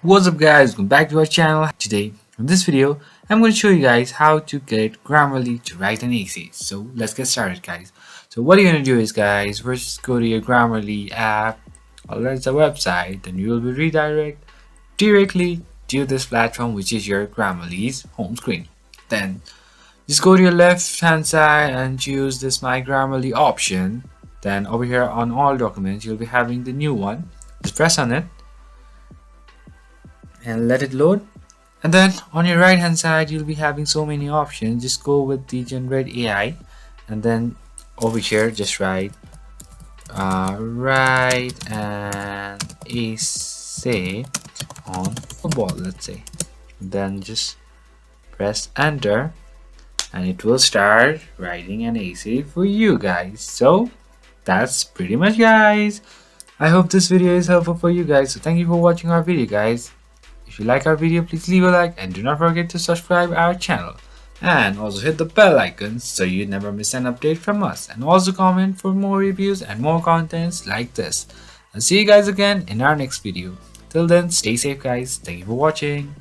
What's up guys, welcome back to our channel. Today in this video I'm going to show you guys how to get Grammarly to write an essay. So let's get started guys. So what you're going to do is guys, first go to your Grammarly app or that's a website, then you will be redirected directly to this platform, which is your Grammarly's home screen. Then just go to your left hand side and choose this My Grammarly option. Then over here on all documents you'll be having the new one. Just press on it and let it load, and then on your right hand side you'll be having so many options. Just go with the generate AI, and then over here just write write an essay on football, let's say. Then just press enter and it will start writing an essay for you guys. So that's pretty much guys. I hope this video is helpful for you guys, so thank you for watching our video guys. If you like our video, please leave a like and do not forget to subscribe our channel, and also hit the bell icon so you never miss an update from us, and also comment for more reviews and more contents like this. I'll see you guys again in our next video. Till then, stay safe guys. Thank you for watching.